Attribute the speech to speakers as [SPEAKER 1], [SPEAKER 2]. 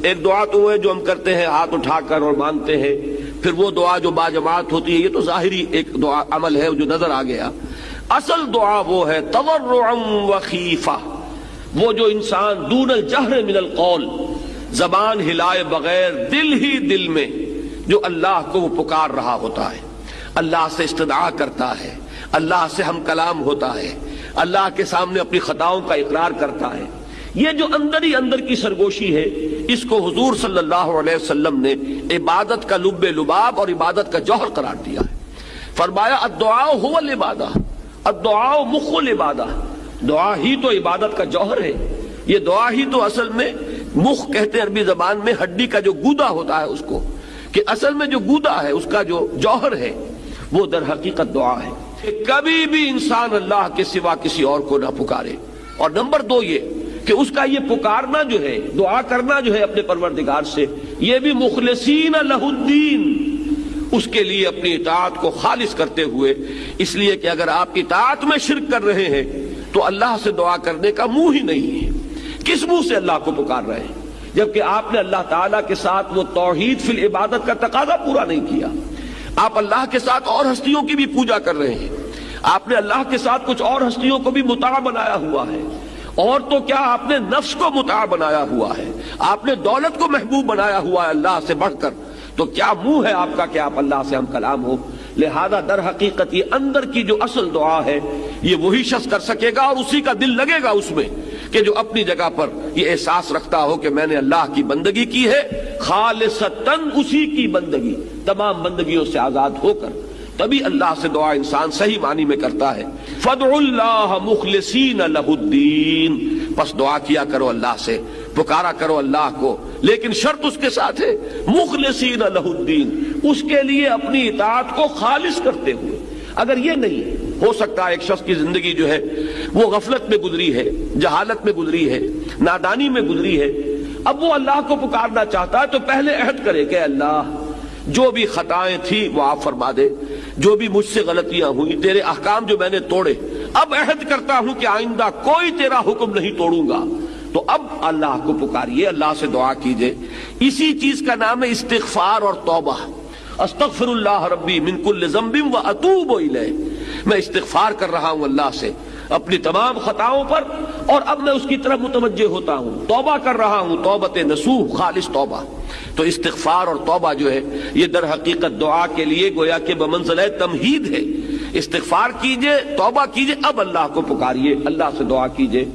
[SPEAKER 1] ایک دعا تو وہ ہے جو ہم کرتے ہیں ہاتھ اٹھا کر اور مانگتے ہیں، پھر وہ دعا جو باجماعت ہوتی ہے، یہ تو ظاہری ایک دعا عمل ہے جو نظر آ گیا۔ اصل دعا وہ ہے تضرعا وخیفہ، وہ جو انسان دون الجہر من القول، زبان ہلائے بغیر دل ہی دل میں جو اللہ کو وہ پکار رہا ہوتا ہے، اللہ سے استدعا کرتا ہے، اللہ سے ہم کلام ہوتا ہے، اللہ کے سامنے اپنی خطاؤں کا اقرار کرتا ہے، یہ جو اندر ہی اندر کی سرگوشی ہے، اس کو حضور صلی اللہ علیہ وسلم نے عبادت کا لب لباب اور عبادت کا جوہر قرار دیا ہے۔ فرمایا الدعاء هو العبادہ، الدعاء مخ العبادہ، دعا ہی تو عبادت کا جوہر ہے۔ یہ دعا ہی تو اصل میں مخ کہتے ہیں عربی زبان میں ہڈی کا جو گودا ہوتا ہے اس کو، کہ اصل میں جو گودا ہے اس کا جو جوہر ہے وہ در حقیقت دعا ہے کہ کبھی بھی انسان اللہ کے سوا کسی اور کو نہ پکارے۔ اور نمبر دو یہ کہ اس کا یہ پکارنا جو ہے، دعا کرنا جو ہے اپنے پروردگار سے، یہ بھی مخلصین لہ الدین، اس کے لیے اپنی اطاعت کو خالص کرتے ہوئے، اس لیے کہ اگر آپ اطاعت میں شرک کر رہے ہیں تو اللہ سے دعا کرنے کا منہ ہی نہیں ہے۔ کس منہ سے اللہ کو پکار رہے ہیں جبکہ آپ نے اللہ تعالیٰ کے ساتھ وہ توحید فی العبادت کا تقاضا پورا نہیں کیا؟ آپ اللہ کے ساتھ اور ہستیوں کی بھی پوجا کر رہے ہیں، آپ نے اللہ کے ساتھ کچھ اور ہستیوں کو بھی مطاع بنایا ہوا ہے، اور تو کیا آپ نے نفس کو مطاع بنایا ہوا ہے، آپ نے دولت کو محبوب بنایا ہوا ہے اللہ سے بڑھ کر، تو کیا منہ ہے آپ کا کہ آپ اللہ سے ہم کلام ہو؟ لہذا در حقیقت یہ اندر کی جو اصل دعا ہے یہ وہی شخص کر سکے گا، اور اسی کا دل لگے گا اس میں کہ جو اپنی جگہ پر یہ احساس رکھتا ہو کہ میں نے اللہ کی بندگی کی ہے خالصتاً، اسی کی بندگی تمام بندگیوں سے آزاد ہو کر، تبھی اللہ سے دعا انسان صحیح معنی میں کرتا ہے۔ فادعوا اللہ مخلصین لہ الدین، پس دعا کیا کرو اللہ سے، پکارا کرو اللہ کو، لیکن شرط اس کے ساتھ ہے مخلصین لہ الدین، اس کے لیے اپنی اطاعت کو خالص کرتے ہوئے۔ اگر یہ نہیں ہے، ہو سکتا ہے ایک شخص کی زندگی جو ہے وہ غفلت میں گزری ہے، جہالت میں گزری ہے، نادانی میں گزری ہے، اب وہ اللہ کو پکارنا چاہتا ہے تو پہلے عہد کرے کہ اللہ جو بھی خطائیں تھیں وہ آپ فرما دے، جو بھی مجھ سے غلطیاں ہوئی، تیرے احکام جو میں نے توڑے، اب عہد کرتا ہوں کہ آئندہ کوئی تیرا حکم نہیں توڑوں گا، تو اب اللہ کو پکاریے، اللہ سے دعا کیجئے۔ اسی چیز کا نام ہے استغفار اور توبہ۔ استغفر اللہ ربی من کل ذنب واتوب الیہ، میں استغفار کر رہا ہوں اللہ سے اپنی تمام خطاؤں پر، اور اب میں اس کی طرف متوجہ ہوتا ہوں، توبہ کر رہا ہوں، توبۃ نصوح، خالص توبہ۔ تو استغفار اور توبہ جو ہے یہ در حقیقت دعا کے لیے گویا کہ بمنزلہ تمہید ہے۔ استغفار کیجئے، توبہ کیجئے، اب اللہ کو پکاریے، اللہ سے دعا کیجئے۔